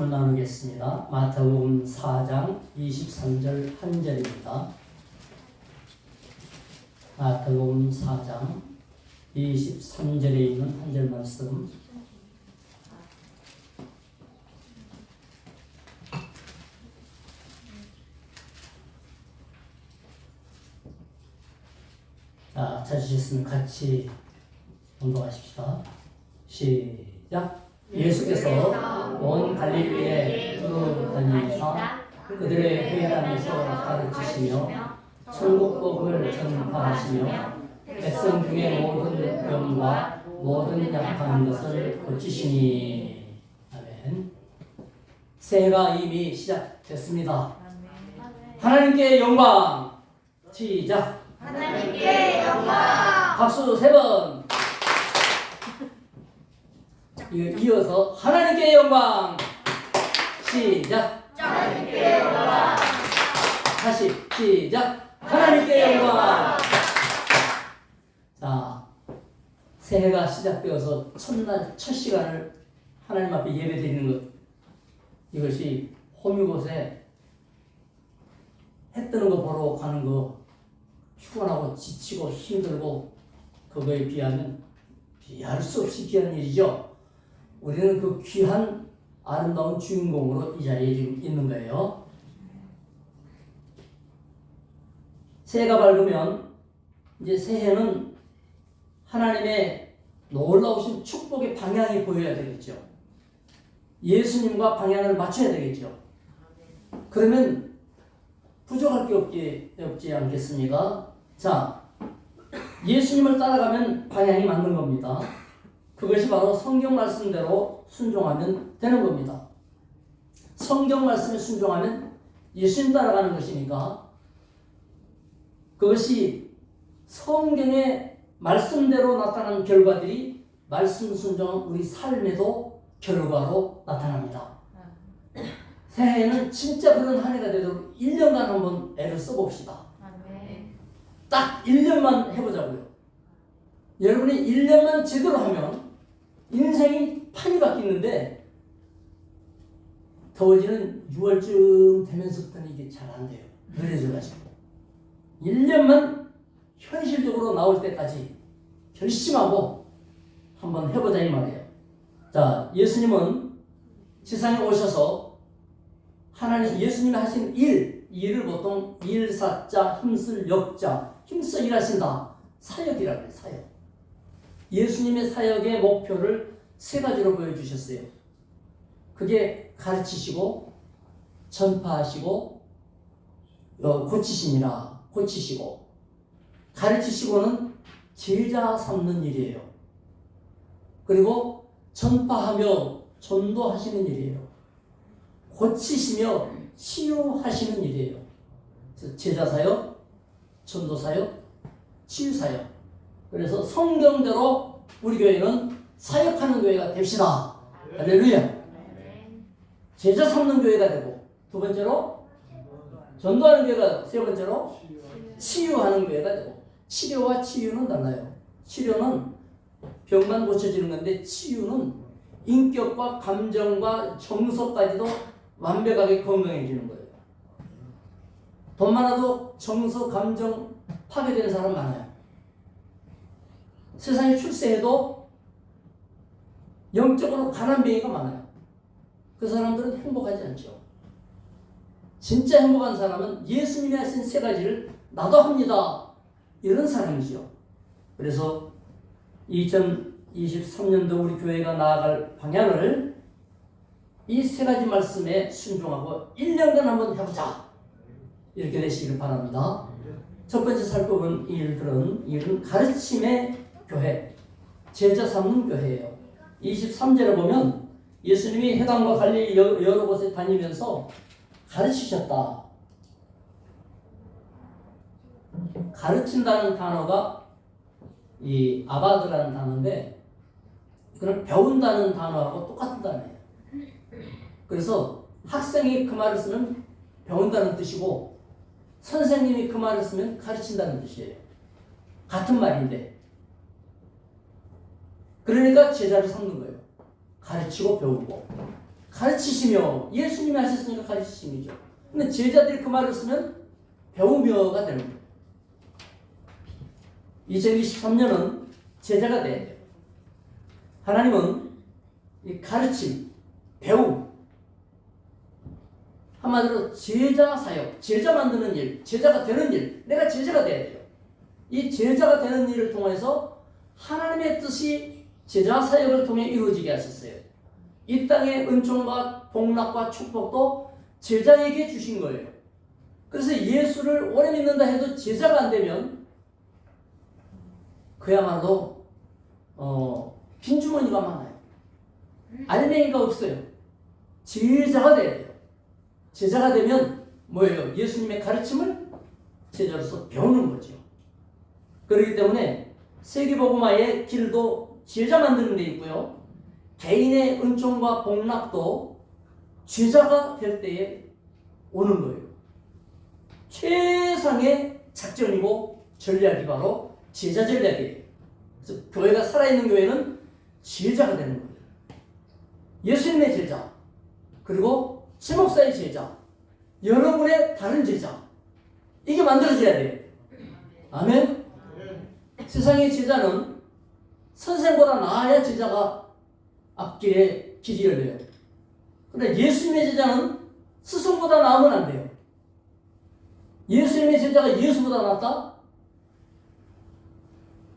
말씀을 나누겠습니다. 마태복음 4장 23절 한 절입니다. 마태복음 4장 23절에 있는 한 절 말씀. 자, 찾으셨으면 같이 운동하십시다. 시작. 예수께서 온 갈릴리에 두루 다니면서 그들의 회당에서 가르치시며 천국복을 전파하시며 백성 중에 모든 병과 모든 약한 것을 고치시니. 아멘. 새해가 이미 시작됐습니다. 하나님께 영광. 시작. 하나님께 영광. 박수 3번. 이어서 하나님께 영광. 시작. 하나님께 영광. 다시 시작. 하나님께 영광. 자, 새해가 시작되어서 첫날 첫 시간을 하나님 앞에 예배드리는 것, 이것이 호미곶에 해 뜨는 거 보러 가는 거, 피곤하고 지치고 힘들고 그거에 비하면 비할 수 없이 귀한 일이죠. 우리는 그 귀한 아름다운 주인공으로 이 자리에 지금 있는 거예요. 새해가 밝으면 이제 새해는 하나님의 놀라우신 축복의 방향이 보여야 되겠죠. 예수님과 방향을 맞춰야 되겠죠. 그러면 부족할 게 없지 않겠습니까? 자, 예수님을 따라가면 방향이 맞는 겁니다. 그것이 바로 성경 말씀대로 순종하면 되는 겁니다. 성경 말씀에 순종하면 예수님 따라가는 것이니까 그것이 성경의 말씀대로 나타나는 결과들이 말씀 순종한 우리 삶에도 결과로 나타납니다. 새해에는 진짜 그런 한 해가 되도록 1년간 한번 애를 써봅시다. 딱 1년만 해보자고요. 여러분이 1년만 제대로 하면 인생이 판이 바뀌는데 더워지는 6월쯤 되면서부터는 이게 잘 안 돼요. 느려져가지고 1년만 현실적으로 나올 때까지 결심하고 한번 해보자 이 말이에요. 자, 예수님은 세상에 오셔서 하나님 예수님이 하신 일을 보통 일사자, 힘쓸 역자, 힘써 일하신다. 사역이라고 해요. 사역. 예수님의 사역의 목표를 3가지로 보여주셨어요. 그게 가르치시고 전파하시고 고치시니라. 고치시고 가르치시고는 제자 삼는 일이에요. 그리고 전파하며 전도하시는 일이에요. 고치시며 치유하시는 일이에요. 제자 사역, 전도 사역, 치유 사역. 그래서 성경대로 우리 교회는 사역하는 교회가 됩시다. 할렐루야. 제자 삼는 교회가 되고, 2번째로 전도하는 교회가, 3번째로 치유하는 교회가 되고. 치료와 치유는 달라요. 치료는 병만 고쳐지는 건데 치유는 인격과 감정과 정서까지도 완벽하게 건강해지는 거예요. 돈 많아도 정서, 감정 파괴되는 사람 많아요. 세상에 출세해도 영적으로 가난뱅이가 많아요. 그 사람들은 행복하지 않죠. 진짜 행복한 사람은 예수님이 하신 3가지를 나도 합니다. 이런 사람이죠. 그래서 2023년도 우리 교회가 나아갈 방향을 이 3가지 말씀에 순종하고 1년간 한번 해보자. 이렇게 되시기를 바랍니다. 첫 번째 살펴본 일은 가르침의 교회, 제자 삼는 교회예요. 23절에 보면 예수님이 해당과 갈릴리 여러 곳에 다니면서 가르치셨다. 가르친다는 단어가 이 아바드라는 단어인데 이거는 배운다는 단어하고 똑같은 단어예요. 그래서 학생이 그 말을 쓰면 배운다는 뜻이고 선생님이 그 말을 쓰면 가르친다는 뜻이에요. 같은 말인데 그러니까 제자를 삼는 거예요. 가르치고 배우고 가르치시며 예수님이 하셨으니까 가르치심이죠. 근데 제자들이 그 말을 쓰면 배우며가 되는 거예요. 2023년은 제자가 돼야 돼요. 하나님은 이 가르침, 배움, 한마디로 제자 사역, 제자 만드는 일, 제자가 되는 일, 내가 제자가 돼야 돼요. 이 제자가 되는 일을 통해서 하나님의 뜻이 제자 사역을 통해 이루어지게 하셨어요. 이 땅의 은총과 복락과 축복도 제자에게 주신 거예요. 그래서 예수를 오래 믿는다 해도 제자가 안 되면 그야말로 빈주머니가 많아요. 알맹이가 없어요. 제자가 돼야 돼요. 제자가 되면 뭐예요? 예수님의 가르침을 제자로서 배우는 거죠. 그렇기 때문에 세계복음화의 길도 제자 만드는 데 있고요. 개인의 은총과 복락도 제자가 될 때에 오는 거예요. 최상의 작전이고 전략이 바로 제자 전략이에요. 그래서 교회가 살아있는 교회는 제자가 되는 거예요. 예수님의 제자, 그리고 지목사의 제자, 여러분의 다른 제자, 이게 만들어져야 돼요. 아멘? 세상의 제자는 선생보다 나아야 제자가 앞길에 길이 열려요. 그런데 예수님의 제자는 스승보다 나으면 안 돼요. 예수님의 제자가 예수보다 낫다?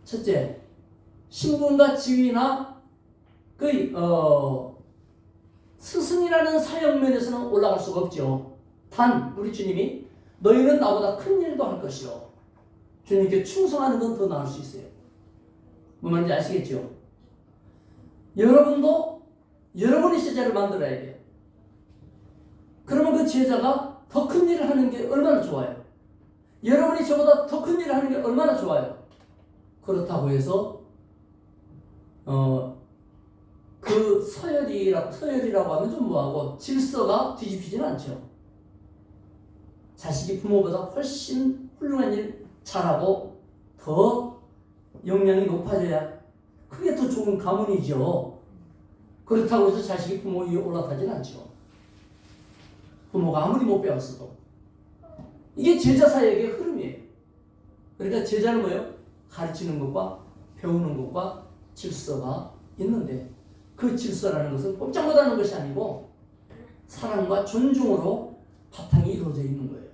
첫째, 신분과 지위나 스승이라는 사역 면에서는 올라갈 수가 없죠. 단 우리 주님이 너희는 나보다 큰 일도 할 것이요. 주님께 충성하는 건 더 나을 수 있어요. 뭐 말인지 아시겠죠? 여러분도 여러분의 제자를 만들어야 돼요. 그러면 그 제자가 더 큰 일을 하는 게 얼마나 좋아요. 여러분이 저보다 더 큰 일을 하는 게 얼마나 좋아요. 그렇다고 해서 그 서열이라고 하면 좀 뭐하고 질서가 뒤집히지는 않죠. 자식이 부모보다 훨씬 훌륭한 일 잘하고 더 역량이 높아져야 그게 더 좋은 가문이죠. 그렇다고 해서 자식이 부모 위에 올라타지는 않죠. 부모가 아무리 못 배웠어도. 이게 제자 사역의 흐름이에요. 그러니까 제자는 뭐예요? 가르치는 것과 배우는 것과 질서가 있는데 그 질서라는 것은 꼼짝 못하는 것이 아니고 사랑과 존중으로 바탕이 이루어져 있는 거예요.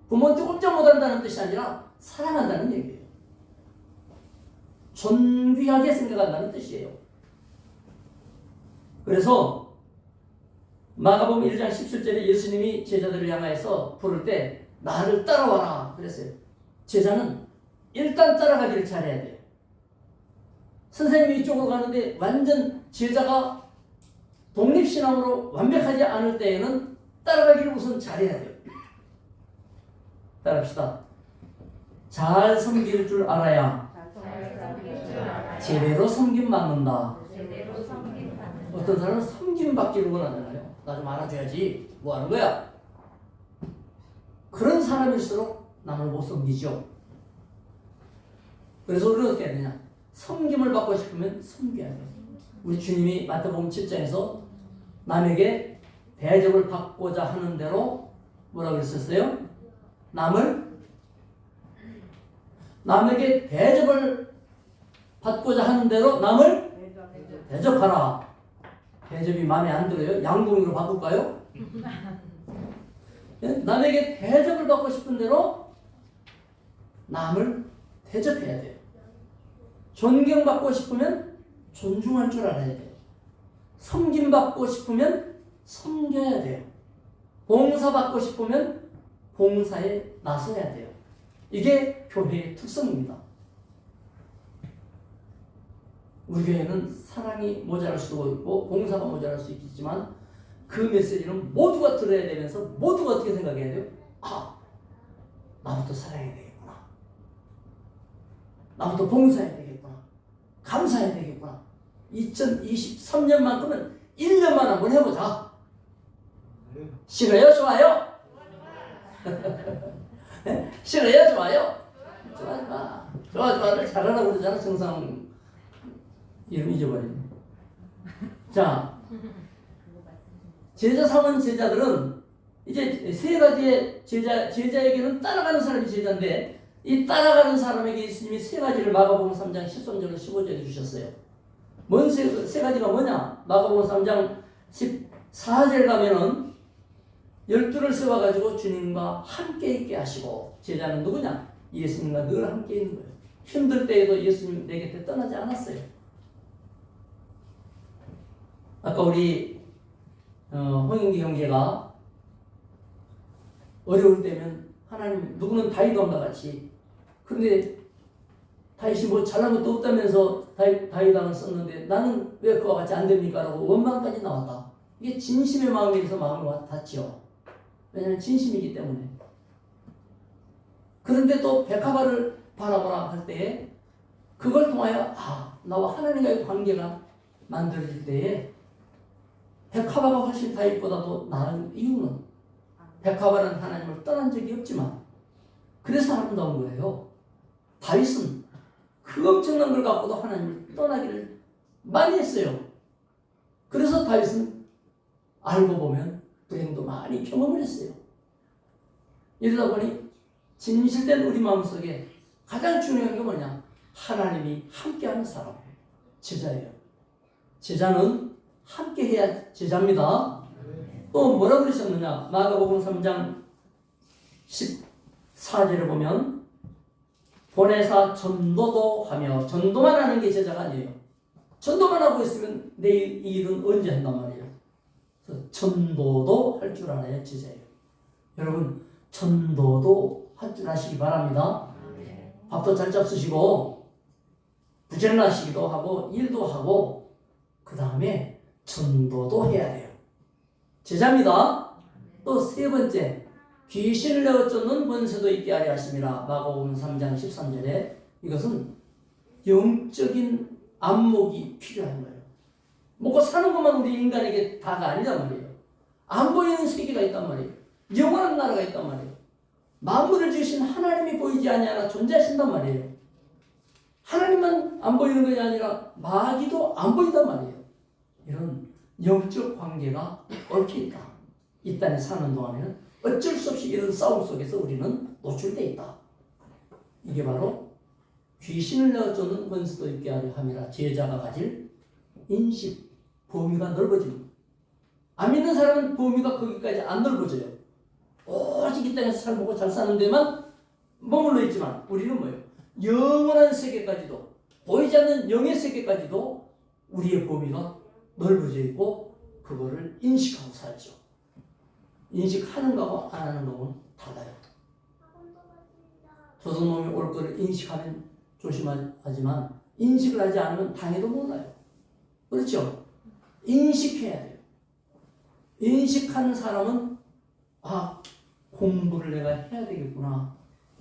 부모한테 꼼짝 못한다는 뜻이 아니라 사랑한다는 얘기예요. 존귀하게 생각한다는 뜻이에요. 그래서 마가복음 1장 17절에 예수님이 제자들을 향하여서 부를 때 나를 따라와라 그랬어요. 제자는 일단 따라가기를 잘해야 돼요. 선생님이 이쪽으로 가는데 완전 제자가 독립신앙으로 완벽하지 않을 때에는 따라가기를 우선 잘해야 돼요. 따라합시다. 잘 섬길 줄 알아야 제대로 섬김 받는다. 어떤 사람은 섬김 받기를 원하잖아요. 나 좀 알아줘야지. 뭐 하는 거야? 그런 사람일수록 남을 못 섬기죠. 그래서 우리는 어떻게 해야 되냐? 섬김을 받고 싶으면 섬겨야 돼요. 우리 주님이 마태복음 7장에서 남에게 대접을 받고자 하는 대로 뭐라고 그랬었어요? 남에게 대접을 받고자 하는 대로 남을 대접하라. 대접이 마음에 안 들어요? 양동이로 바꿀까요? 남에게 대접을 받고 싶은 대로 남을 대접해야 돼요. 존경받고 싶으면 존중할 줄 알아야 돼요. 섬김받고 싶으면 섬겨야 돼요. 봉사받고 싶으면 봉사에 나서야 돼요. 이게 교회의 특성입니다. 우리 교회는 사랑이 모자랄 수도 있고 봉사가 모자랄 수 있겠지만 그 메시지는 모두가 들어야 되면서 모두가 어떻게 생각해야 돼요? 아, 나부터 사랑해야 되겠구나. 나부터 봉사해야 되겠구나. 감사해야 되겠구나. 2023년만큼은 1년만 한번 해보자. 싫어요? 좋아요? 싫어요? 좋아요? 좋아하지 마. 좋아를 잘하라고 그러잖아. 정상 이름 잊어버리네. 자, 제자 삼은 제자들은 이제 세 가지의 제자에게는 따라가는 사람이 제자인데 이 따라가는 사람에게 예수님이 세 가지를 마가복음 3장 13절로 15절에 주셨어요. 뭔 세 가지가 뭐냐? 마가복음 3장 14절 가면은 12를 세워가지고 주님과 함께 있게 하시고, 제자는 누구냐? 예수님과 늘 함께 있는 거예요. 힘들 때에도 예수님 내 곁에 떠나지 않았어요. 아까 우리 홍인기 형제가 어려울 때면 하나님, 누구는 다윗왕과 같이, 그런데 다윗이 뭐 잘난 것도 없다면서 다윗왕을 썼는데 나는 왜 그와 같이 안 됩니까? 라고 원망까지 나왔다. 이게 진심의 마음에서 마음을 닿지요. 왜냐하면 진심이기 때문에. 그런데 또 백합화를 바라보라 할 때에 그걸 통하여 나와 하나님과의 관계가 만들어질 때에 백합화가 훨씬 다윗보다도 나은 이유는, 백합화는 하나님을 떠난 적이 없지만 그래서 아름다운 거예요. 다윗은 그 엄청난 걸 갖고도 하나님을 떠나기를 많이 했어요. 그래서 다윗은 알고 보면 불행도 많이 경험을 했어요. 이러다 보니 진실된 우리 마음속에 가장 중요한 게 뭐냐? 하나님이 함께하는 사람, 제자예요. 제자는 함께해야 제자입니다. 또 뭐라 그러셨느냐? 마가복음 3장 14절에 보면 보내사 전도도 하며, 전도만 하는 게 제자가 아니에요. 전도만 하고 있으면 내일 이 일은 언제 한단 말이에요. 그래서 전도도 할 줄 알아야 제자예요. 여러분, 전도도 할 줄 아시기 바랍니다. 밥도 잘 잡수시고 부지런하시기도 하고 일도 하고 그 다음에 전도도 해야 돼요. 제자입니다. 또 세 번째, 귀신을 내어 쫓는 권세도 있게 하려 하심이라. 마가복음 3장 13절에 이것은 영적인 안목이 필요한 거예요. 먹고 사는 것만 우리 인간에게 다가 아니란 말이에요. 안 보이는 세계가 있단 말이에요. 영원한 나라가 있단 말이에요. 만물을 지으신 하나님이 보이지 아니하나 존재하신단 말이에요. 하나님만 안 보이는 것이 아니라 마귀도 안 보인단 말이에요. 이런 영적 관계가 얽혀 있다. 이 땅에 사는 동안에는 어쩔 수 없이 이런 싸움 속에서 우리는 노출되어 있다. 이게 바로 귀신을 내어 쫓는 권세도 있게 하려 함이라. 제자가 가질 인식, 범위가 넓어집니다. 안 믿는 사람은 범위가 거기까지 안 넓어져요. 오직 이 땅에서 잘 먹고 잘 사는 데만 머물러 있지만 우리는 뭐예요? 영원한 세계까지도, 보이지 않는 영의 세계까지도 우리의 범위가 넓어져 있고 그거를 인식하고 살죠. 인식하는 거하고 안 하는 거하고는 달라요. 도둑놈이 올 거를 인식하면 조심하지만 인식을 하지 않으면 당해도 몰라요. 그렇죠? 인식해야 돼요. 인식하는 사람은 공부를 내가 해야 되겠구나.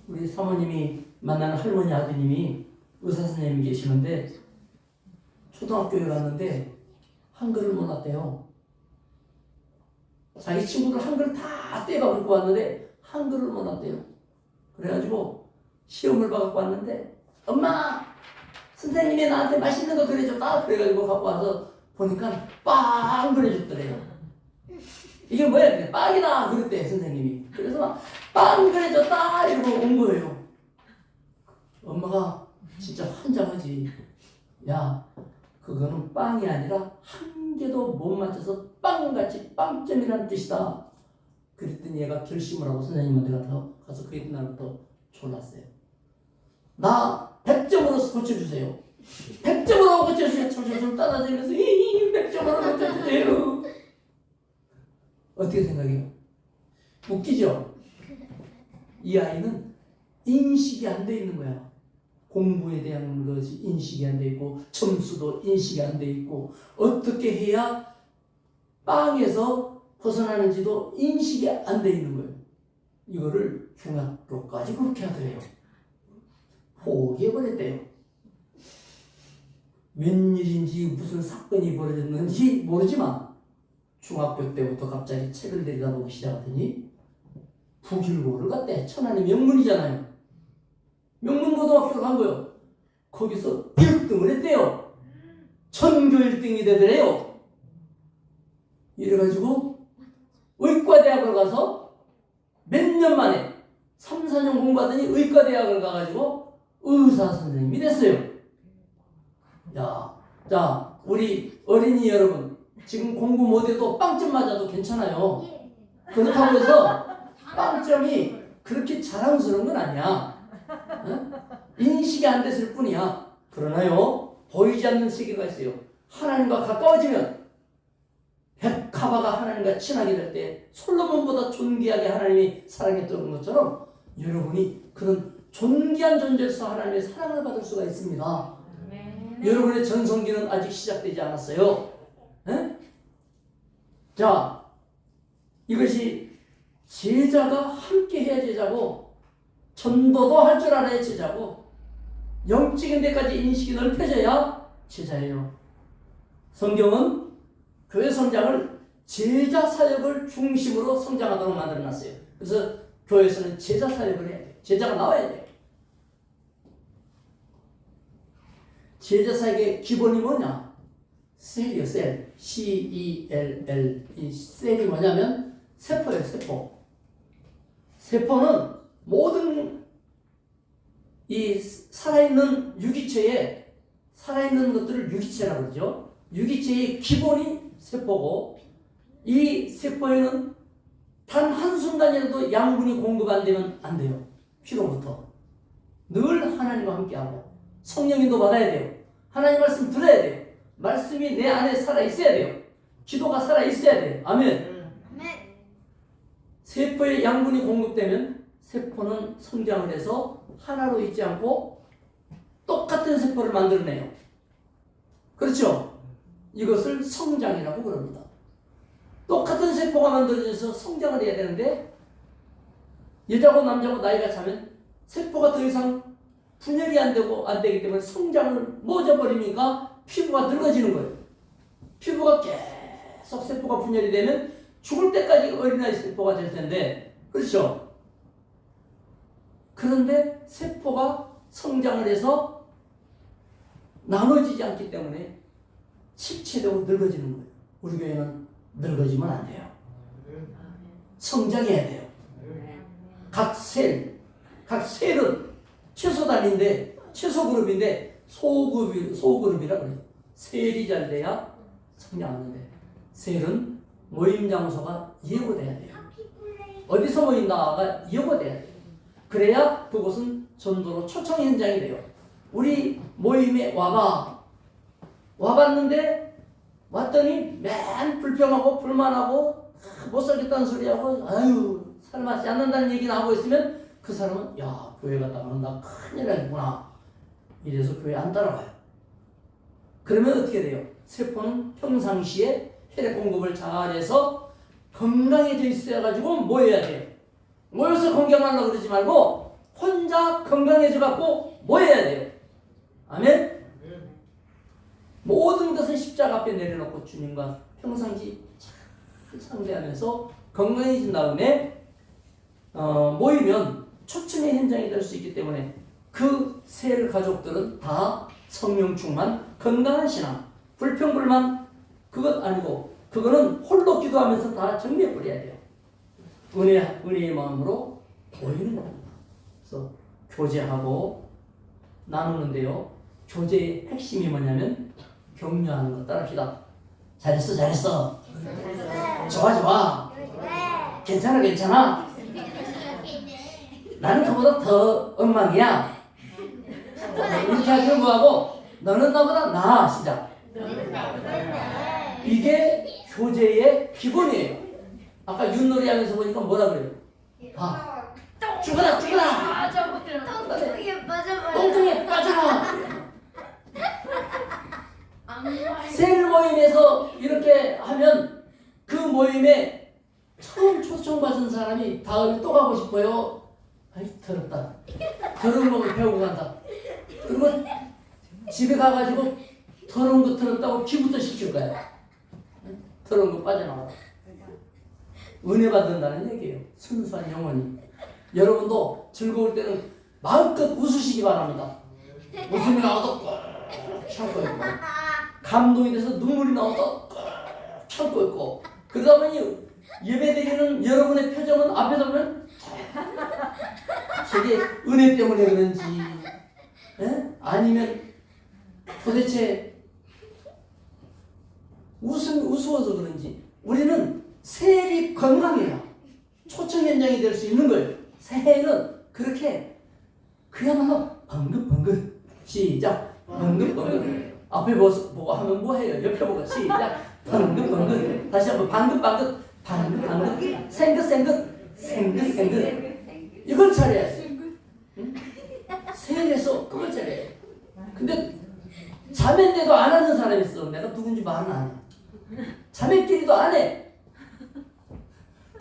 우리 사모님이 만나는 할머니 아드님이 의사 선생님이 계시는데 초등학교에 갔는데 한글을 몰랐대요. 자기 친구들 한글 다 떼가 버리고 왔는데 한글을 몰랐대요. 그래가지고 시험을 봐갖고 왔는데 엄마! 선생님이 나한테 맛있는 거 그려줬다. 그래가지고 갖고 와서 보니까 빵 그려줬더래요. 이게 뭐야? 빵이다! 그랬대 선생님이. 그래서 막 빵 그려줬다! 이러고 온 거예요. 엄마가 진짜 환장하지. 야, 그거는 빵이 아니라 한 개도 못 맞춰서 빵같이 빵점이라는 뜻이다. 그랬더니 얘가 결심을 하고 선생님한테 가서 그 날부터 졸랐어요. 나 100점으로 고쳐주세요. 100점으로 고쳐주세요. 철철철 따라다니면서 100점으로 고쳐주세요. 어떻게 생각해요? 웃기죠? 이 아이는 인식이 안 돼 있는 거야. 공부에 대한 것이 인식이 안 돼 있고 점수도 인식이 안 돼 있고 어떻게 해야 빵에서 벗어나는지도 인식이 안 돼 있는 거예요. 이거를 중학교까지 그렇게 하더래요. 포기해버렸대요. 웬일인지 무슨 사건이 벌어졌는지 모르지만 중학교 때부터 갑자기 책을 내려다보기 시작하더니 부길고를 갔대. 천안의 명문이잖아요. 명문고등학교를 간 거예요. 거기서 1등을 했대요. 전교 1등이 되더래요. 이래가지고 의과대학을 가서 몇 년 만에 3, 4년 공부하더니 의과대학을 가가지고 의사 선생님이 됐어요. 야, 자, 우리 어린이 여러분, 지금 공부 못해도 빵점 맞아도 괜찮아요. 그렇다고 해서 빵점이 그렇게 자랑스러운 건 아니야. 인식이 안 됐을 뿐이야. 그러나요, 보이지 않는 세계가 있어요. 하나님과 가까워지면 백합화가 하나님과 친하게 될 때 솔로몬보다 존귀하게 하나님이 사랑했던 것처럼 여러분이 그런 존귀한 존재로서 하나님의 사랑을 받을 수가 있습니다. 여러분의 전성기는 아직 시작되지 않았어요. 에? 자, 이것이 제자가 함께 해야 제자고, 전도도 할 줄 알아야 제자고, 영적인 데까지 인식이 넓혀져야 제자예요. 성경은 교회 성장을 제자 사역을 중심으로 성장하도록 만들어놨어요. 그래서 교회에서는 제자 사역을 해야 돼요. 제자가 나와야 돼요. 제자 사역의 기본이 뭐냐? 셀이요, 셀. C-E-L-L. 이 셀이 뭐냐면 세포예요, 세포. 세포는 모든 이 살아있는 유기체에, 살아있는 것들을 유기체라고 그러죠. 유기체의 기본이 세포고, 이 세포에는 단 한순간이라도 양분이 공급 안 되면 안 돼요. 피로부터. 늘 하나님과 함께하고 성령인도 받아야 돼요. 하나님 말씀 들어야 돼요. 말씀이 내 안에 살아있어야 돼요. 기도가 살아있어야 돼요. 아멘. 세포에 양분이 공급되면 세포는 성장을 해서 하나로 있지 않고 똑같은 세포를 만들어내요. 그렇죠? 이것을 성장이라고 그럽니다. 똑같은 세포가 만들어져서 성장을 해야 되는데, 여자고 남자고 나이가 차면 세포가 더 이상 분열이 안 되기 때문에 성장을 멎어버리니까 피부가 늙어지는 거예요. 피부가 계속 세포가 분열이 되면 죽을 때까지 어린아이 세포가 될 텐데, 그렇죠? 그런데 세포가 성장을 해서 나눠지지 않기 때문에 실체적으로 늙어지는 거예요. 우리 교회는 늙어지면 안 돼요. 성장해야 돼요. 각 셀은 최소 단위인데, 최소 그룹인데 소그룹이라 그래요. 셀이 잘 돼야 성장하는데, 셀은 모임 장소가 예고돼야 돼요. 어디서 모인다가 예고돼야 돼요. 그래야 그곳은 전도로 초청 현장이 돼요. 우리 모임에 와봤는데, 왔더니 맨 불평하고 불만하고 못 살겠다는 소리하고 아유 살맛이 안 난다는 얘기나 하고 있으면 그 사람은 야, 교회 갔다 가면 나 큰일 나겠구나, 이래서 교회 안 따라가요. 그러면 어떻게 돼요? 세포는 평상시에 혈액 공급을 잘해서 건강해져 있어가지고 모여야 돼요. 모여서 건강하려고 그러지 말고 혼자 건강해져 갖고 모여야 돼요. 아멘? 모든 것은 십자가 앞에 내려놓고 주님과 평상시 잘 상대하면서 건강해진 다음에 모이면 초청의 현장이 될 수 있기 때문에 그 세 가족들은 다 성령 충만 건강한 신앙, 불평불만 그것 아니고, 그거는 홀로 기도하면서 다 정리해버려야 돼요. 은혜의 마음으로 모이는 겁니다. 그래서 교제하고 나누는데요, 교제의 핵심이 뭐냐면 격려하는 것. 따라합시다. 잘했어. 좋아. 괜찮아. 나는 그보다 더 엉망이야. 이렇게 하기로 뭐하고, 너는 나보다 나아. 시작. 이게 교제의 기본이에요. 아까 윷놀이 하면서 보니까 뭐라 그래요? 죽어라. 똥통에 빠져라. 셀 모임에서 이렇게 하면 그 모임에 처음 초청받은 사람이 다음에 또 가고 싶어요. 아이 더럽다. 더러운 법을 배우고 간다. 그리고 집에 가가지고 더러운 거 더럽다고 피부터 씻을 거야. 더러운 거 빠져나와. 은혜 받는다는 얘기예요. 순수한 영혼이. 여러분도 즐거울 때는 마음껏 웃으시기 바랍니다. 웃음이 나와도 꽉 참고 있고, 감동이 돼서 눈물이 나와도 꽉 참고 있고, 그러다 보니 예배드리는 여러분의 표정은 앞에서 보면 저게 은혜 때문에 그런지 아니면 도대체 우스워서 그런지 우리는 새해이 건강해야 초청 현장이 될 수 있는 거예요. 새해는 그렇게 그야말로 방긋방긋 시작 방긋방긋 앞에 보고 하면 뭐해요? 옆에 보고 시작 방긋방긋 다시 한번 방긋방긋 방긋방긋 생긋생긋 이걸 잘해야 응? 새해에서 그걸 잘해야 근데 자매인데도 안 하는 사람이 있어. 내가 누군지 말은 안 해. 자매끼리도 안 해.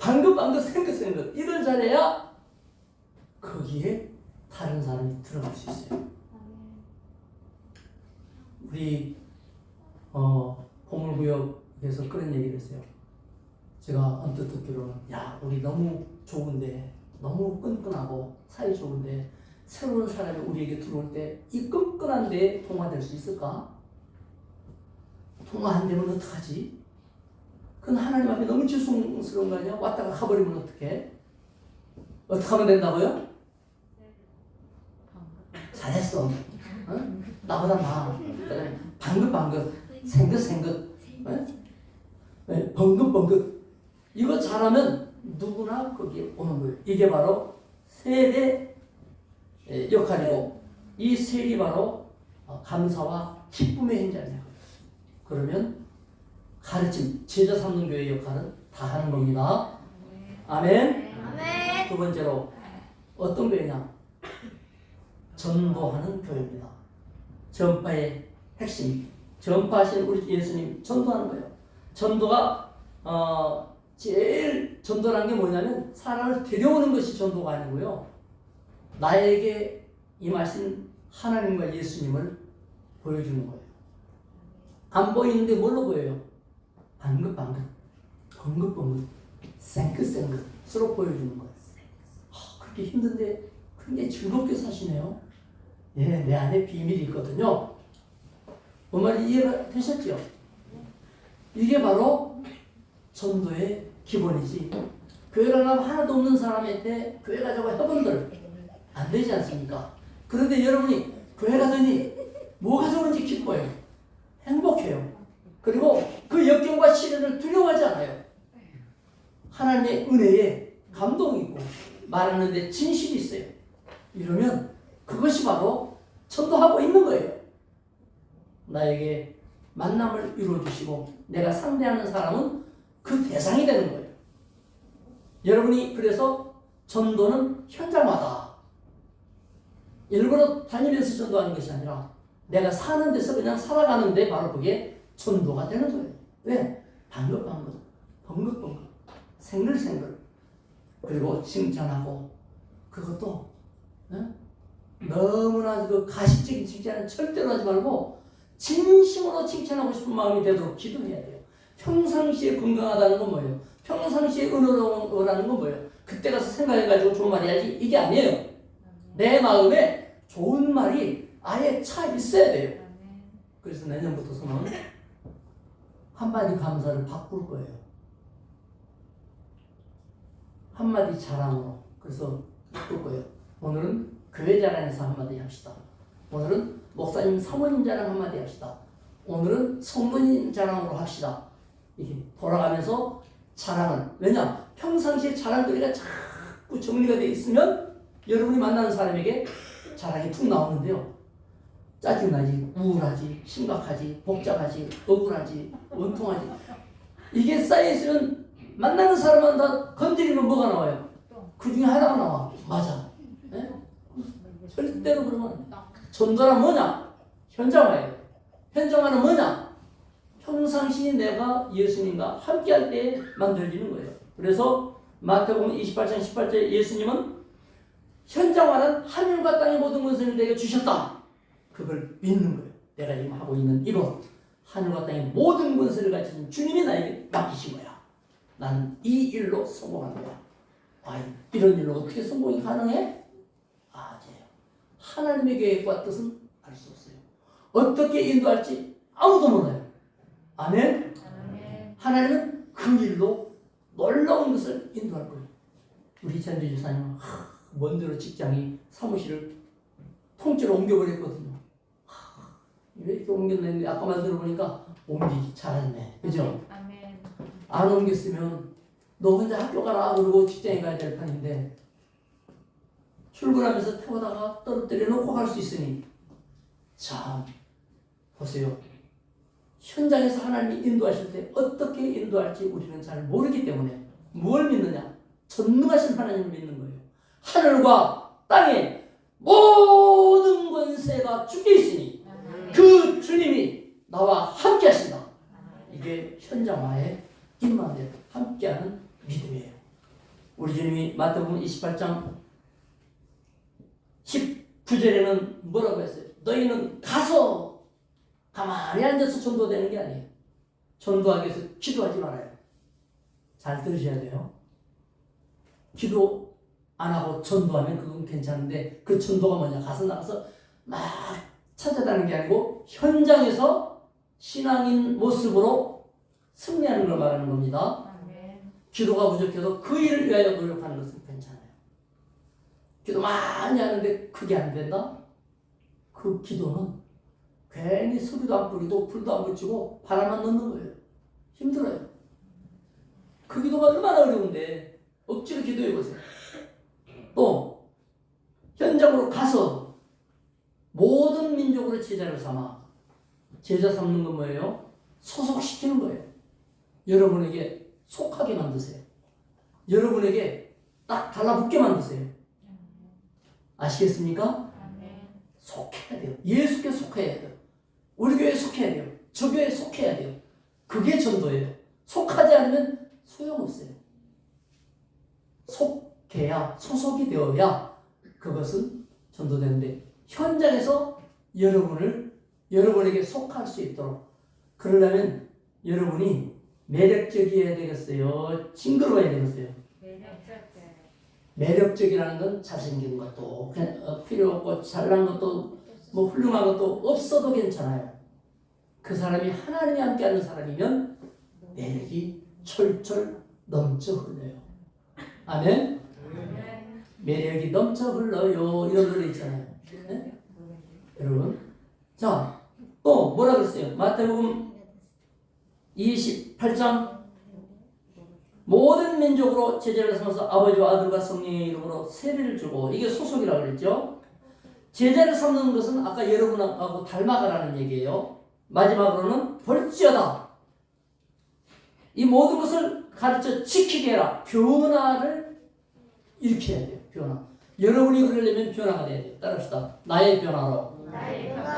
방긋방긋 생긋생긋 이걸 잘해야 거기에 다른 사람이 들어갈 수 있어요. 우리 보물구역에서 그런 얘기를 했어요. 제가 언뜻 듣기로는 야 우리 너무 좋은데 너무 끈끈하고 사이 좋은데 새로운 사람이 우리에게 들어올 때 이 끈끈한 데에 통화될 수 있을까? 통화 안 되면 어떡하지? 그건 하나님 앞에 너무 죄송스러운 거 아니야? 왔다가 가버리면 어떡해? 어떻게 하면 된다고요? 잘했어. 어? 나보다 나아. 방긋방긋, 생긋생긋, 번긋번긋. 이거 잘하면 누구나 거기에 오는 거예요. 이게 바로 세례 역할이고 이 세리 바로 감사와 기쁨의 현장이에요. 그러면 가르침, 제자 삼는 교회의 역할은 다 하는 겁니다. 아멘. 아멘. 두 번째로 어떤 교회냐? 전도하는 교회입니다. 전파의 핵심, 전파하신 우리 예수님 전도하는 거예요. 전도가 제일 전도라는 게 뭐냐면 사람을 데려오는 것이 전도가 아니고요. 나에게 임하신 하나님과 예수님을 보여주는 거예요. 안 보이는데 뭘로 보여요? 방긋방긋, 번긋번긋, 생긋생긋 서로 보여주는 거예요. 그렇게 힘든데 굉장히 즐겁게 사시네요. 예, 내 안에 비밀이 있거든요. 뭔 말인지 이해가 되셨죠? 이게 바로 전도의 기본이지. 교회가 가면 하나도 없는 사람한테 교회 가자고 해본들 안 되지 않습니까? 그런데 여러분이 교회 가더니 뭐가 좋은지 기뻐요. 행복해요. 그리고 그 역경과 시련을 두려워하지 않아요. 하나님의 은혜에 감동이 있고 말하는데 진실이 있어요. 이러면 그것이 바로 전도하고 있는 거예요. 나에게 만남을 이루어주시고 내가 상대하는 사람은 그 대상이 되는 거예요. 여러분이 그래서 전도는 현장마다 일부러 다니면서 전도하는 것이 아니라 내가 사는 데서 그냥 살아가는데 바로 그게 전도가 되는 거예요. 왜? 방긋방긋, 번긋번긋, 생글생글 그리고 칭찬하고 그것도 너무나 그 가식적인 칭찬은 절대로 하지 말고 진심으로 칭찬하고 싶은 마음이 되도록 기도해야 돼요. 평상시에 건강하다는 건 뭐예요? 평상시에 은혜로워라는 건 뭐예요? 그때 가서 생각해가지고 좋은 말 해야지 이게 아니에요. 내 마음에 좋은 말이 아예 차 있어야 돼요. 그래서 내년부터서는 한마디 감사를 바꿀 거예요. 한마디 자랑으로. 그래서 바꿀 거예요. 오늘은 교회 자랑에서 한마디 합시다. 오늘은 목사님 사모님 자랑 한마디 합시다. 오늘은 성도님 자랑으로 합시다. 이게 돌아가면서 자랑을. 왜냐? 평상시에 자랑거리가 자꾸 정리가 되어 있으면 여러분이 만나는 사람에게 자랑이 툭 나오는데요. 짜증나지, 우울하지, 심각하지, 복잡하지, 억울하지, 원통하지. 이게 쌓여있으면 만나는 사람마다 건드리면 뭐가 나와요? 그 중에 하나가 나와. 맞아. 네? 절대로 그러면 전도란 뭐냐? 현장화예요. 현장화는 뭐냐? 평상시 내가 예수님과 함께할 때 만들어지는 거예요. 그래서 마태복음 28장 18절에 예수님은 현장화는 하늘과 땅의 모든 것을 내게 주셨다. 그걸 믿는 거예요. 내가 지금 하고 있는 이론, 하늘과 땅의 모든 권세를 가지신 주님이 나에게 맡기신 거야. 나는 이 일로 성공한 거야. 이런 일로 어떻게 성공이 가능해? 아니에요. 하나님의 계획과 뜻은 알 수 없어요. 어떻게 인도할지 아무도 몰라요. 아멘? 하나님은 그 일로 놀라운 인도할 거예요. 우리 이찬주 집사님은 먼데로 직장이 사무실을 통째로 옮겨버렸거든요. 왜 이렇게 옮겼는데 아까만 들어보니까 옮기기 잘했네. 그죠? 아멘. 안 옮겼으면 너 혼자 학교 가라 그러고 직장에 가야 될 판인데 출근하면서 태우다가 떨어뜨려 놓고 갈 수 있으니 참 보세요. 현장에서 하나님이 인도하실 때 어떻게 인도할지 우리는 잘 모르기 때문에 뭘 믿느냐? 전능하신 하나님을 믿는 거예요. 하늘과 땅에 모든 권세가 주께 있으니 그 주님이 나와 함께 하신다. 이게 현장화의 임마누엘 함께하는 믿음이에요. 우리 주님이 마태복음 28장 19절에는 뭐라고 했어요? 너희는 가서 가만히 앉아서 전도되는 게 아니에요. 전도하기 위해서 기도하지 말아요. 잘 들으셔야 돼요. 기도 안 하고 전도하면 그건 괜찮은데 그 전도가 뭐냐? 가서 나가서 막 찾아다니는 게 아니고 현장에서 신앙인 모습으로 승리하는 걸 말하는 겁니다. 기도가 부족해도 그 일을 위하여 노력하는 것은 괜찮아요. 기도 많이 하는데 그게 안 된다? 그 기도는 괜히 소리도 안 뿌리고 불도 안 붙이고 바람만 넣는 거예요. 힘들어요. 그 기도가 얼마나 어려운데 억지로 기도해보세요. 또 현장으로 가서 모든 민족으로 제자를 삼아. 제자 삼는 건 뭐예요? 소속시키는 거예요. 여러분에게 속하게 만드세요. 여러분에게 딱 달라붙게 만드세요. 아시겠습니까? 속해야 돼요. 예수께 속해야 돼요. 우리 교회에 속해야 돼요. 저 교회에 속해야 돼요. 그게 전도예요. 속하지 않으면 소용없어요. 속해야, 소속이 되어야 그것은 전도되는데 현장에서 여러분에게 속할 수 있도록 그러려면 여러분이 매력적이어야 되겠어요? 징그러워야 되겠어요? 매력적이라는 건 잘생긴 것도 필요 없고 잘난 것도 뭐 훌륭한 것도 없어도 괜찮아요. 그 사람이 하나님이 함께하는 사람이면 매력이 철철 넘쳐 흘러요. 아멘? 매력이 넘쳐 흘러요. 이런 노래 있잖아요. 네? 여러분, 자, 또 뭐라 그랬어요? 마태복음 28장 모든 민족으로 제자를 삼아서 아버지와 아들과 성령의 이름으로 세례를 주고, 이게 소속이라고 그랬죠. 제자를 삼는 것은 아까 여러분하고 닮아가라는 얘기예요. 마지막으로는 볼지어다. 이 모든 것을 가르쳐 지키게 해라. 변화를 일으켜야 돼요. 변화. 여러분이 그러려면 변화가 돼야 돼요. 따라합시다. 나의 변화로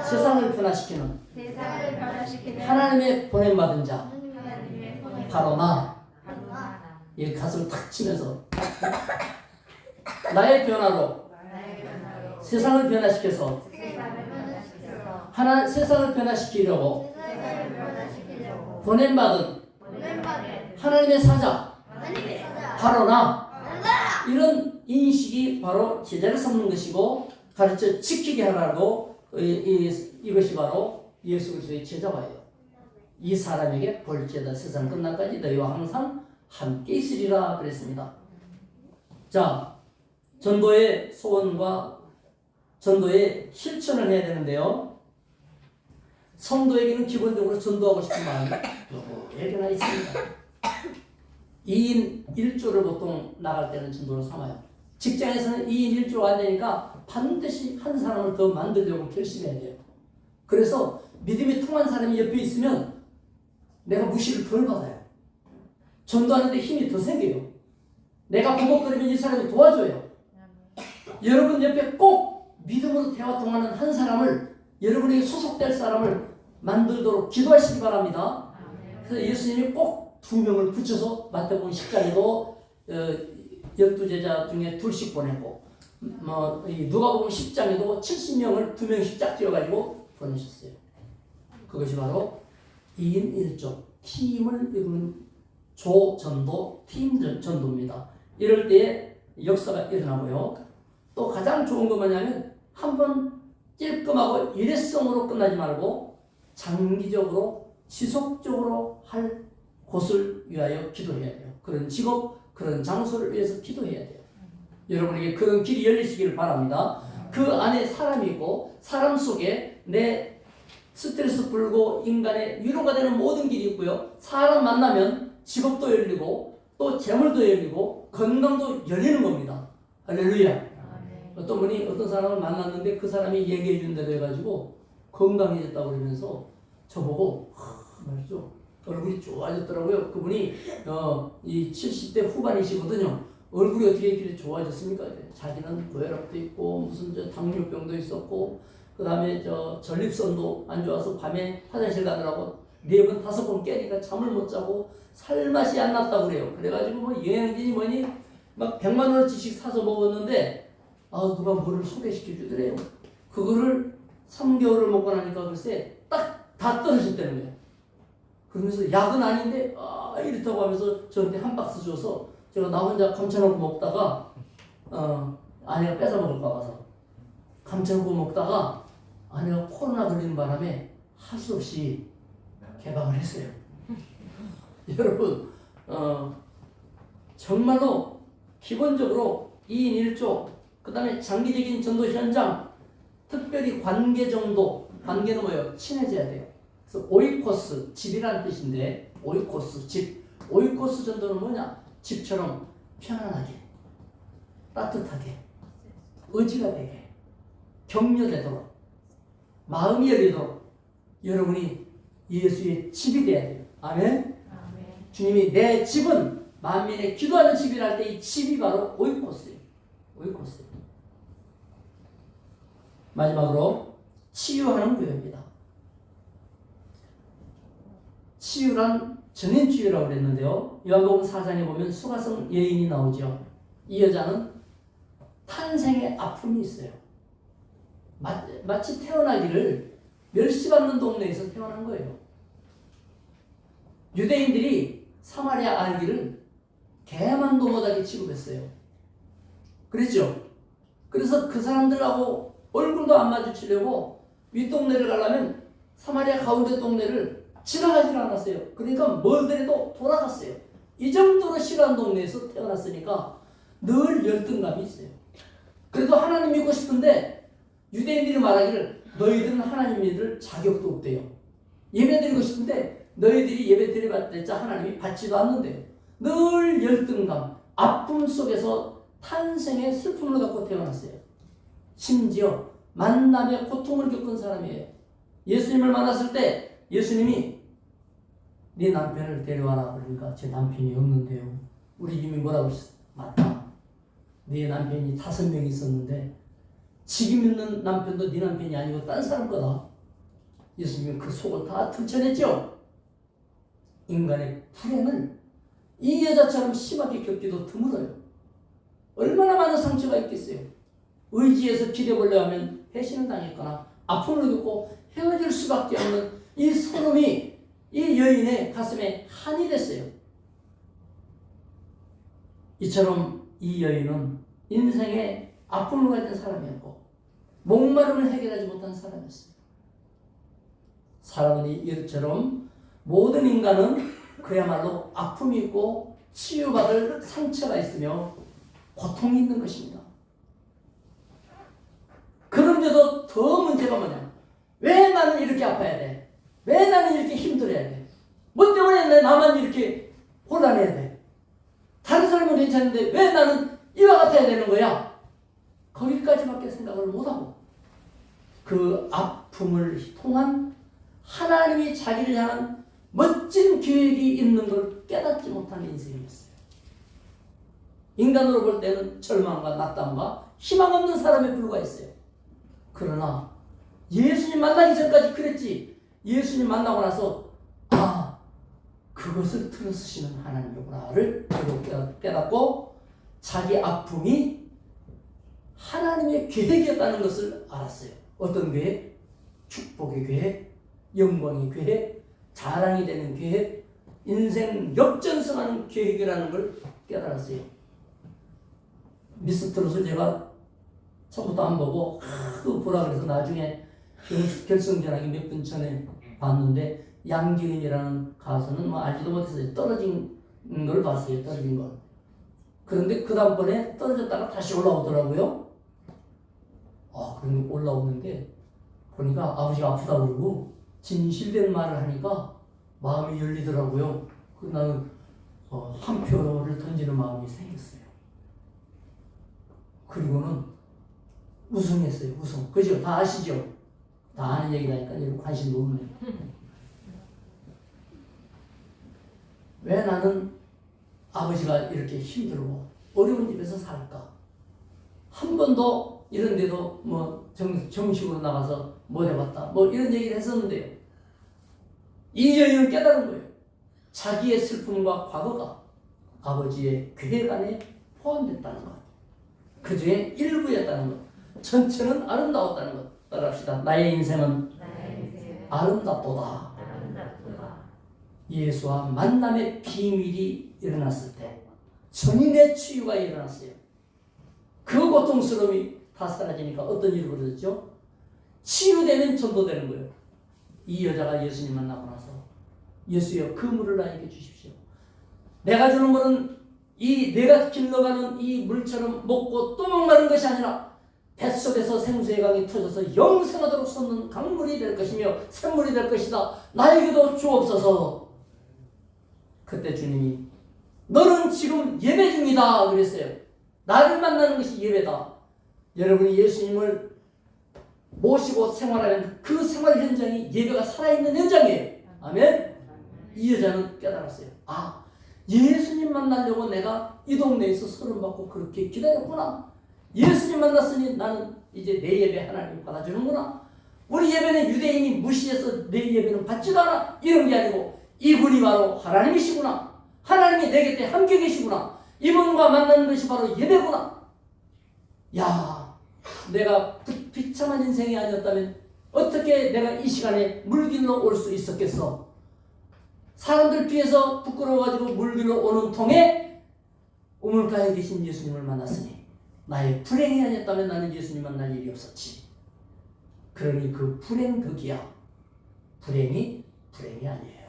세상을 변화시키는 하나님의 보냄받은 자, 바로 나. 이 가슴을 탁 치면서 나의 변화로 세상을 변화시켜서 세상을 변화시키려고 보냄받은 하나님의 사자, 바로 나. 이런 인식이 바로 제자를 삼는 것이고 가르쳐 지키게 하라고 이것이 바로 예수 그리스도의 제자화예요. 이 사람에게 볼지어다 세상 끝날까지 너희와 항상 함께 있으리라 그랬습니다. 자, 전도의 소원과 전도의 실천을 해야 되는데요. 성도에게는 기본적으로 전도하고 싶은 마음이 누구에게나 있습니다. 2인 1조를 보통 나갈 때는 전도를 삼아요. 직장에서는 2인 1조가 안 되니까 반드시 한 사람을 더 만들려고 결심해야 돼요. 그래서 믿음이 통한 사람이 옆에 있으면 내가 무시를 덜 받아요. 전도하는데 힘이 더 생겨요. 내가 버벅거리면 이 사람이 도와줘요. 여러분 옆에 꼭 믿음으로 대화 통하는 한 사람을, 여러분에게 소속될 사람을 만들도록 기도하시기 바랍니다. 그래서 예수님이 꼭 2명을 붙여서 마태복음 10장에도 12제자 중에 둘씩 보내고, 누가복음 10장에도 70명을 2명씩 짝지어가지고 보내셨어요. 그것이 바로 2인 1조, 팀을 이루는 조전도, 팀 전도입니다. 이럴 때에 역사가 일어나고요. 또 가장 좋은 건 뭐냐면 한번 찔끔하고 일회성으로 끝나지 말고 장기적으로 지속적으로 할 곳을 위하여 기도해야 돼요. 그런 직업, 그런 장소를 위해서 기도해야 돼요. 여러분에게 그런 길이 열리시기를 바랍니다. 그 안에 사람이 있고 사람 속에 내 스트레스 풀고 인간의 위로가 되는 모든 길이 있고요. 사람 만나면 직업도 열리고 또 재물도 열리고 건강도 열리는 겁니다. 할렐루야. 어떤 분이 어떤 사람을 만났는데 그 사람이 얘기해 준 대로 해가지고 건강해졌다고 그러면서 저보고 말이죠. 얼굴이 좋아졌더라고요. 그분이 이 70대 후반이시거든요. 얼굴이 어떻게 이렇게 좋아졌습니까? 자기는 고혈압도 있고 무슨 저 당뇨병도 있었고 그 다음에 저 전립선도 안 좋아서 밤에 화장실 가느라고 4번 5번 깨니까 잠을 못 자고 살맛이 안 났다고 그래요. 그래가지고 뭐 영양제니 뭐니 막 100만 원어치씩 사서 먹었는데 누가 뭐를 소개시켜 주더래요. 그거를 3개월을 먹고 나니까 글쎄 딱 다 떨어졌다는 거예요. 그러면서 약은 아닌데 이렇다고 하면서 저한테 한 박스 줘서 제가 나 혼자 감춰놓고 먹다가 아내가 뺏어 먹을까 봐서 감춰놓고 먹다가 아내가 코로나 걸리는 바람에 할 수 없이 개방을 했어요. 여러분 정말로 기본적으로 2인 1조 그 다음에 장기적인 전도 현장 특별히 관계 정도 관계는 뭐예요? 친해져야 돼요. 그래서 오이코스 집이라는 뜻인데 오이코스 집 오이코스 전도는 뭐냐? 집처럼 편안하게 따뜻하게 의지가 되게 격려되도록 마음이 열리도록 여러분이 예수의 집이 돼야 돼요. 아멘. 주님이 내 집은 만민의 기도하는 집이라 할 때 이 집이 바로 오이코스예요. 오이코스. 마지막으로 치유하는 교회입니다. 치유란 전인치유라고 그랬는데요. 요한복음 4장에 보면 수가성 여인이 나오죠. 이 여자는 탄생의 아픔이 있어요. 마치 태어나기를 멸시받는 동네에서 태어난 거예요. 유대인들이 사마리아 알기를 개만도 못하게 취급했어요. 그랬죠? 그래서 그 사람들하고 얼굴도 안 마주치려고 윗동네를 가려면 사마리아 가운데 동네를 지나가지를 않았어요. 그러니까 멀더라도 돌아갔어요. 이 정도로 싫어하는 동네에서 태어났으니까 늘 열등감이 있어요. 그래도 하나님 믿고 싶은데 유대인들이 말하기를 너희들은 하나님 믿을 자격도 없대요. 예배 드리고 싶은데 너희들이 예배 드려봤자 하나님이 받지도 않는데요. 늘 열등감, 아픔 속에서 탄생의 슬픔을 갖고 태어났어요. 심지어 만남의 고통을 겪은 사람이에요. 예수님을 만났을 때 예수님이 네 남편을 데려와라 그러니까 제 남편이 없는데요. 우리 주님이 뭐라고 하셨어요? 맞다. 네 남편이 5명 있었는데 지금 있는 남편도 네 남편이 아니고 딴 사람 거다. 예수님이 그 속을 다 들춰냈죠. 인간의 불행을 이 여자처럼 심하게 겪기도 드물어요. 얼마나 많은 상처가 있겠어요. 의지해서 기대보려 하면 배신을 당했거나 아픔을 겪고 헤어질 수밖에 없는 이 서름이 이 여인의 가슴에 한이 됐어요. 이처럼 이 여인은 인생의 아픔을 가진 사람이었고 목마름을 해결하지 못한 사람이었어요. 사랑은 이처럼 모든 인간은 그야말로 아픔이 있고 치유받을 상처가 있으며 고통이 있는 것입니다. 그런데도 더 문제가 뭐냐? 왜 나는 이렇게 아파야 돼? 왜 나는 이렇게 힘들어야 돼? 뭐 때문에 나만 이렇게 곤란해야 돼? 다른 사람은 괜찮은데 왜 나는 이와 같아야 되는 거야? 거기까지밖에 생각을 못하고 그 아픔을 통한 하나님이 자기를 향한 멋진 계획이 있는 걸 깨닫지 못하는 인생이었어요. 인간으로 볼 때는 절망과 낙담과 희망 없는 사람에 불과했어요. 그러나 예수님 만나기 전까지 그랬지. 예수님 만나고 나서 그것을 틀어쓰시는 하나님이구나를 깨닫고 자기 아픔이 하나님의 계획이었다는 것을 알았어요. 어떤 계획? 축복의 계획, 영광의 계획, 자랑이 되는 계획, 인생 역전승하는 계획이라는 걸 깨달았어요. 미스트롯을 제가 처음부터 안 보고 하도 보라 그래서 나중에 결승전하기 몇 분 전에 봤는데 양기은이라는 가수는 뭐 알지도 못했어요. 떨어진 걸 봤어요. 떨어진 걸. 그런데 그 다음번에 떨어졌다가 다시 올라오더라고요. 그런데 올라오는데 보니까 아버지가 아프다 그러고 진실된 말을 하니까 마음이 열리더라고요. 나는 한 표를 던지는 마음이 생겼어요. 그리고는 우승했어요. 우승. 그죠? 다 아시죠? 다 아는 얘기라니까 여러분 관심도 없네요. 왜 나는 아버지가 이렇게 힘들고 어려운 집에서 살까? 한 번도 이런 데도 뭐 정식으로 나가서 못 해봤다. 뭐 이런 얘기를 했었는데요. 이 여인은 깨달은 거예요. 자기의 슬픔과 과거가 아버지의 계획 안에 포함됐다는 것. 그 중에 일부였다는 것. 전체는 아름다웠다는 것. 따라합시다. 나의 인생은 아름답도다. 예수와 만남의 비밀이 일어났을 때 전인의 치유가 일어났어요. 그 고통스러움이 다 사라지니까 어떤 일이 벌어졌죠? 치유되면 전도되는 거예요. 이 여자가 예수님 만나고 나서 예수여 그 물을 나에게 주십시오. 내가 주는 물은 내가 길러가는 이 물처럼 먹고 또 목마른 것이 아니라 뱃속에서 생수의 강이 터져서 영생하도록 솟는 강물이 될 것이며 샘물이 될 것이다. 나에게도 주옵소서. 그때 주님이 너는 지금 예배 중이다 그랬어요. 나를 만나는 것이 예배다. 여러분이 예수님을 모시고 생활하는 그 생활 현장이 예배가 살아있는 현장이에요. 아멘. 이 여자는 깨달았어요. 예수님 만나려고 내가 이 동네에서 서름받고 그렇게 기다렸구나. 예수님 만났으니 나는 이제 내 예배 하나님 받아주는구나. 우리 예배는 유대인이 무시해서 내 예배는 받지도 않아. 이런 게 아니고 이분이 바로 하나님이시구나. 하나님이 내 곁에 함께 계시구나. 이분과 만나는 것이 바로 예배구나. 야, 내가 비참한 인생이 아니었다면 어떻게 내가 이 시간에 물길로 올 수 있었겠어? 사람들 뒤에서 부끄러워가지고 물길로 오는 통에 우물가에 계신 예수님을 만났으니 나의 불행이 아니었다면 나는 예수님 만날 일이 없었지. 그러니 그 불행덕이야. 불행이 아니에요.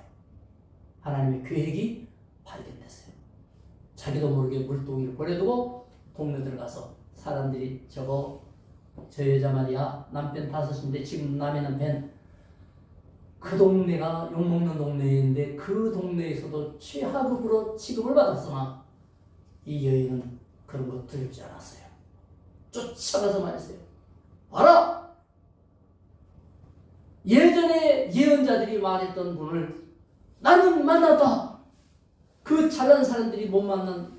하나님의 계획이 발견됐어요. 자기도 모르게 물동이를 버려두고 동네 들어가서 사람들이 저 여자 말이야 남편 5인데 지금 남의 남편 그 동네가 욕먹는 동네인데 그 동네에서도 최하급으로 취급을 받았으나 이 여인은 그런 거 두렵지 않았어요. 쫓아가서 말했어요. 봐라! 예전에 예언자들이 말했던 분을 나는 만났다. 그 잘난 사람들이 못 만난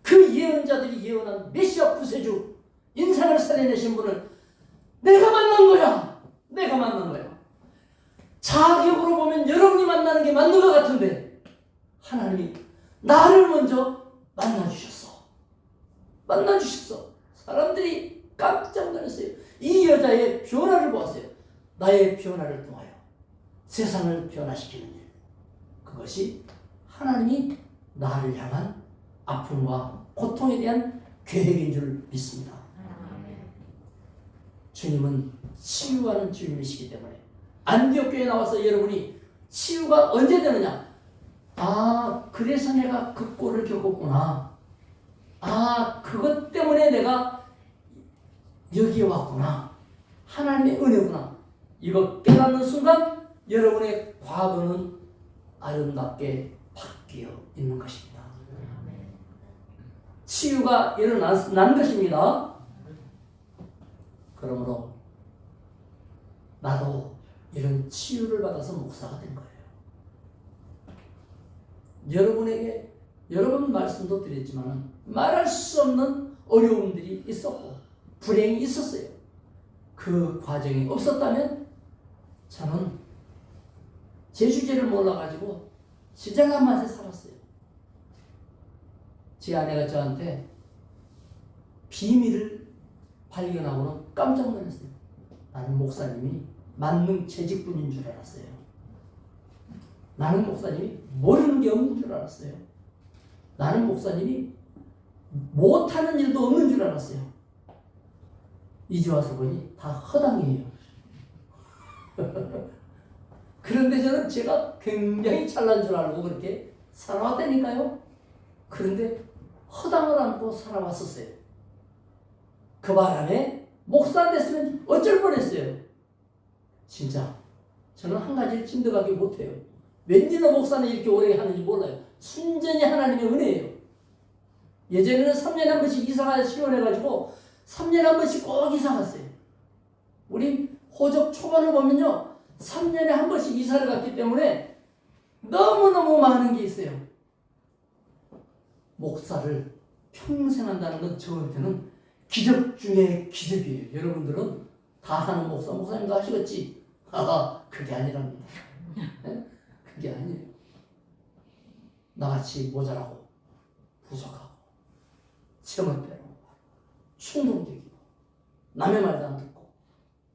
그 예언자들이 예언한 메시아 구세주 인생을 살려내신 분을 내가 만난 거야. 내가 만난 거야. 자격으로 보면 여러분이 만나는 게 맞는 것 같은데 하나님이 나를 먼저 만나주셨어. 사람들이 깜짝 놀랐어요. 이 여자의 변화를 보았어요. 나의 변화를 통하여 세상을 변화시키는 일. 그것이 하나님이 나를 향한 아픔과 고통에 대한 계획인 줄 믿습니다. 주님은 치유하는 주님이시기 때문에 안디옥 교회에 나와서 여러분이 치유가 언제 되느냐? 그래서 내가 그 꼴을 겪었구나. 그것 때문에 내가 여기에 왔구나. 하나님의 은혜구나. 이거 깨닫는 순간 여러분의 과거는 아름답게 바뀌어 있는 것입니다. 치유가 일어난 것입니다. 그러므로 나도 이런 치유를 받아서 목사가 된 거예요. 여러분에게 여러 번 말씀도 드렸지만 말할 수 없는 어려움들이 있었고 불행이 있었어요. 그 과정이 없었다면 저는 제 주제를 몰라가지고 시장한 맛에 살았어요. 제 아내가 저한테 비밀을 발견하고는 깜짝 놀랐어요. 나는 목사님이 만능 재직분인 줄 알았어요. 나는 목사님이 모르는 게 없는 줄 알았어요. 나는 목사님이 못하는 일도 없는 줄 알았어요. 이제 와서 보니 다 허당이에요. 그런데 저는 제가 굉장히 잘난 줄 알고 그렇게 살아왔다니까요. 그런데 허당을 안고 살아왔었어요. 그 바람에 목사 됐으면 어쩔 뻔했어요. 진짜 저는 한 가지를 짐득하기 못해요. 웬일로 목사는 이렇게 오래 하는지 몰라요. 순전히 하나님의 은혜예요. 예전에는 3년에 한 번씩 이사가 시원해가지고 3년에 한 번씩 꼭 이사 갔어요. 우리 호적 초반을 보면요, 3년에 한 번씩 이사를 갔기 때문에 너무너무 많은 게 있어요. 목사를 평생 한다는 건 저한테는 기적 중에 기적이에요. 여러분들은 다 하는 목사님도 하시겠지. 그게 아니랍니다. 네? 그게 아니에요. 나같이 모자라고 부족하고 세멋대로 충동적이고 남의 말도 안 듣고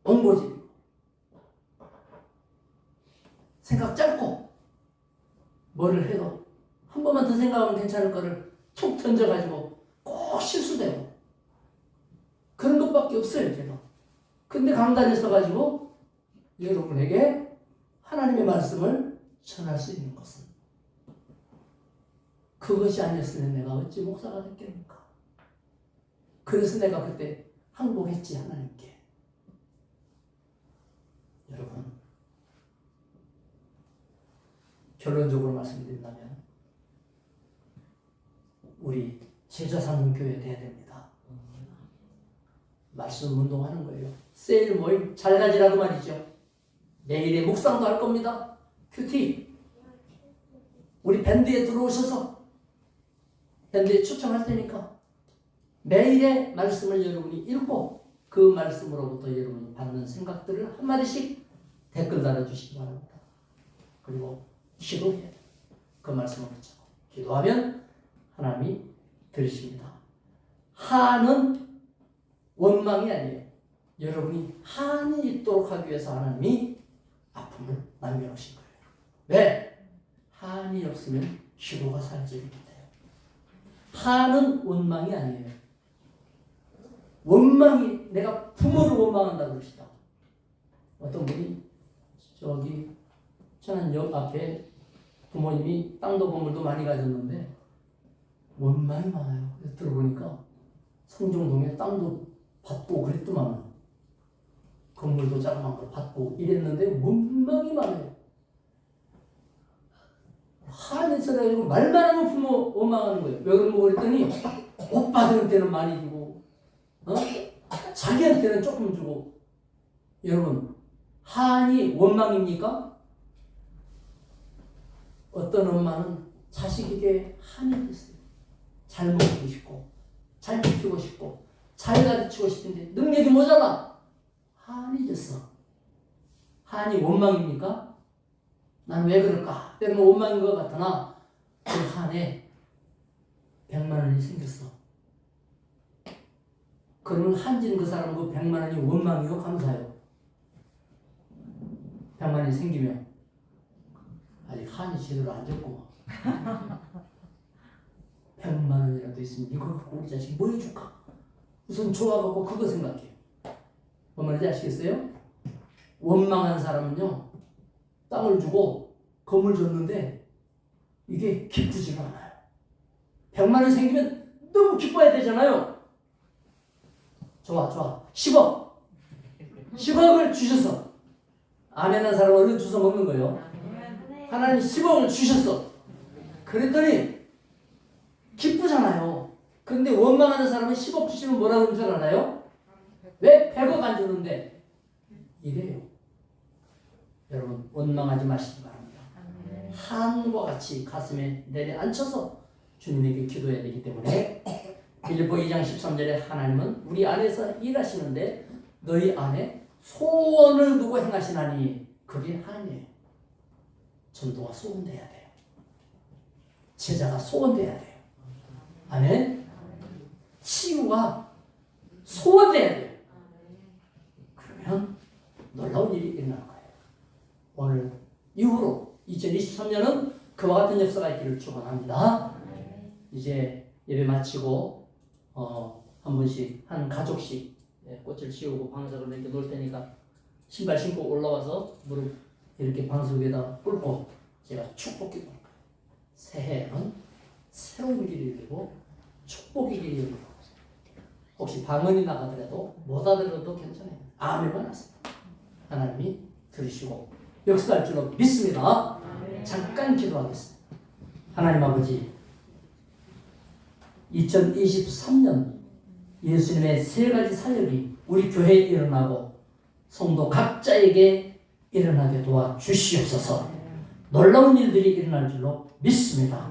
옹고집이고 생각 짧고 뭐를 해도 한 번만 더 생각하면 괜찮을 거를 툭 던져가지고 꼭 실수되고 그런 것밖에 없어요. 제가 근데 강단에 서가지고 여러분에게 하나님의 말씀을 전할 수 있는 것은 그것이 아니었으면 내가 어찌 목사가 됐겠는가. 그래서 내가 그때 항복했지, 하나님께. 여러분, 결론적으로 말씀드린다면 우리 제자 삼는 교회 돼야 됩니다. 말씀 운동하는 거예요. 세일 모임 잘 가지라고 말이죠. 내일에 묵상도 할 겁니다. 큐티 우리 밴드에 들어오셔서 밴드에 초청할 테니까 매일의 말씀을 여러분이 읽고 그 말씀으로부터 여러분이 받는 생각들을 한마디씩 댓글 달아주시기 바랍니다. 그리고 기도해야 돼요. 그 말씀을 붙잡고 기도하면 하나님이 들으십니다. 한은 원망이 아니에요. 여러분이 한이 있도록 하기 위해서 하나님이 아픔을 남겨놓으신 거예요. 왜? 한이 없으면 기도가 살지 못해요. 한은 원망이 아니에요. 원망이, 내가 부모를 원망한다고 그럽시다. 어떤 분이 저기 천안역 앞에 부모님이 땅도 건물도 많이 가졌는데 원망이 많아요. 그래서 들어보니까 성종동에 땅도 받고 그랬더만 건물도 자그마한 걸 받고 이랬는데 원망이 많아요. 한이 있어가지고 말만 하면 부모 원망하는 거예요. 왜 그런 거 그랬더니 오빠들한테는 많이 주고 자기한테는 조금 주고. 여러분, 한이 원망입니까? 어떤 엄마는 자식에게 한이 있어요. 잘 먹이고 싶고 잘 키우고 싶고 잘 가르치고 싶은데 능력이 모자라. 한이 졌어. 한이 원망입니까? 난 왜 그럴까? 때문에 원망인 것 같으나 그 한에 100만 원이 생겼어. 그러면 한진 그 사람 그 100만 원이 원망이요? 감사해요? 100만 원이 생기면 아직 한이 제대로 안 졌구만. 100만 원이라도 있으면 이거 갖고 우리 자식 뭐 해줄까? 우선 좋아하고 그거 생각해요. 뭔 말인지 아시겠어요? 원망한 사람은요, 땅을 주고 건물 줬는데 이게 기쁘지가 않아요. 100만 원이 생기면 너무 기뻐야 되잖아요. 좋아 10억을 주셨어. 아멘 한 사람은 얼른 주워 먹는 거예요. 하나님 10억을 주셨어. 그랬더니 기쁘잖아요. 근데 원망하는 사람은 10억 주시면 뭐라고 하는 줄 알아요? 왜 100억 안 주는데? 이래요. 여러분, 원망하지 마시기 바랍니다. 한과 같이 가슴에 내려앉혀서 주님에게 기도해야 되기 때문에 빌립보 2장 13절에 하나님은 우리 안에서 일하시는데 너희 안에 소원을 두고 행하시나니 그게 한이에요. 전도가 소원돼야 돼요. 제자가 소원돼야 돼요. 아멘. 치유가 소원돼야 돼요. 그러면 놀라운 일이 일어나는 거예요. 오늘 이후로 2023년은 그와 같은 역사가 있기를 축원합니다. 이제 예배 마치고 한 분씩 한 가족씩 꽃을 씌우고 방석을 이렇게 놓을 테니까 신발 신고 올라와서 무릎 이렇게 방석 위에다 꿇고 제가 축복기도할 거예요. 새해에는 새로운 길이 열리고 축복이기를 이루고 혹시 방언이 나가더라도 못 알아들어도 괜찮아요. 아멘만 하세요. 하나님이 들으시고 역사할 줄로 믿습니다. 잠깐 기도하겠습니다. 하나님 아버지, 2023년 예수님의 세 가지 사역이 우리 교회에 일어나고 성도 각자에게 일어나게 도와주시옵소서. 놀라운 일들이 일어날 줄로 믿습니다.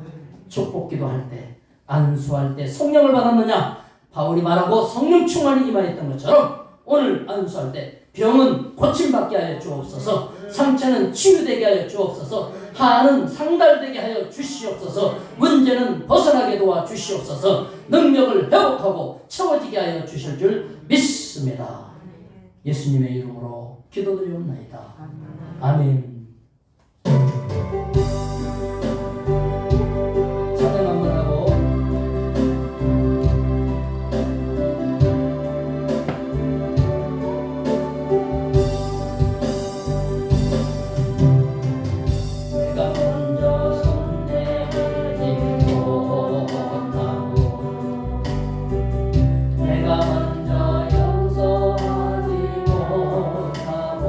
축복 기도할 때, 안수할 때 성령을 받았느냐? 바울이 말하고 성령 충만이 임하였던 것처럼 오늘 안수할 때 병은 고침받게 하여 주옵소서, 상처는 치유되게 하여 주옵소서, 한은 상달되게 하여 주시옵소서, 문제는 벗어나게 도와주시옵소서, 능력을 회복하고 채워지게 하여 주실 줄 믿습니다. 예수님의 이름으로 기도드리옵나이다. 아멘. 찬양 한번 하고 내가 먼저 손 내밀지 못하고 내가 먼저 용서하지 못하고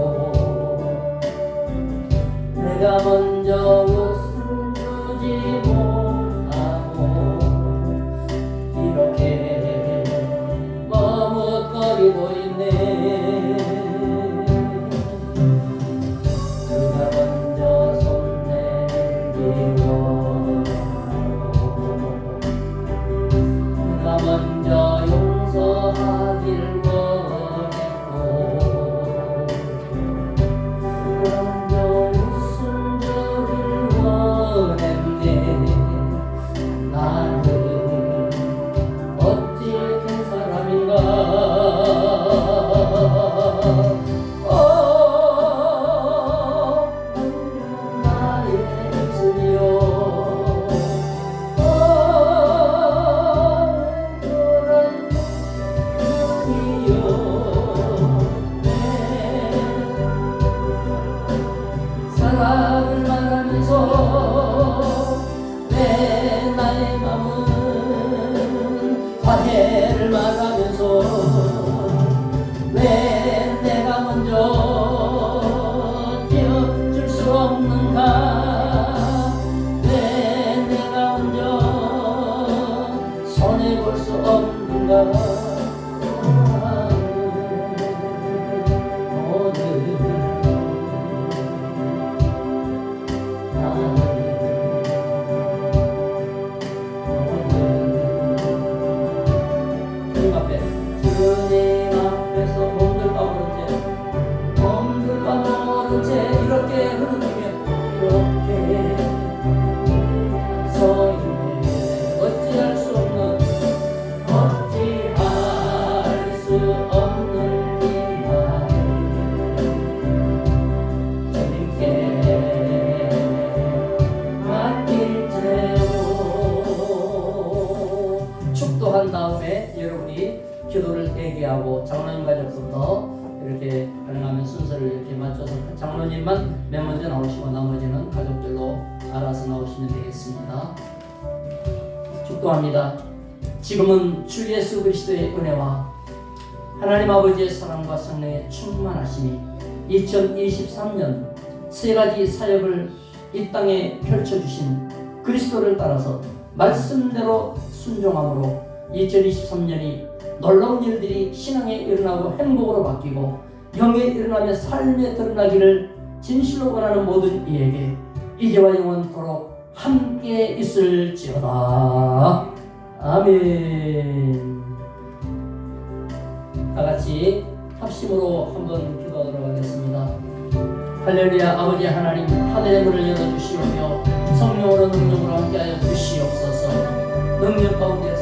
내가 먼저 웃음 주지 못하고 이렇게 머뭇거리고 있네. 네가 먼저 손 내밀기 원하고 네가 먼저 용서하길 원했고 먼저 웃음 주길 원했네. 나는 어찌 큰 사람인가. 나의 입술이요 그런 사랑을 말하면서 왜 나의 맘은 화해를 말하면서 왜 내가 먼저 띄워줄 수 없는가. 왜 내가 먼저 손해볼 수 없는가. 주님 앞에서 몸들과 모른 채 이렇게 흐르며 이렇게 서 있네. 어찌할 수 없는 이 말을 주님께 맡길 채로 축도한 다음에 여러분이 기도를 대기하고 장로님 가족부터 이렇게 가능하면 순서를 이렇게 맞춰서 장로님만 맨 먼저 나오시고 나머지는 가족들로 알아서 나오시면 되겠습니다. 축도합니다. 지금은 주 예수 그리스도의 은혜와 하나님 아버지의 사랑과 성령의 충만하심이 2023년 세 가지 사역을 이 땅에 펼쳐주신 그리스도를 따라서 말씀대로 순종함으로 2023년이 놀라운 일들이 신앙에 일어나고 행복으로 바뀌고 영에 일어나며 삶에 드러나기를 진실로 원하는 모든 이에게 이제와 영원토록 함께 있을지어다. 아멘. 다같이 합심으로 한번 기도하도록 하겠습니다. 할렐루야. 아버지 하나님, 하늘의 문을 열어주시오며 성령으로 능력으로 함께하여 주시옵소서. 능력 가운데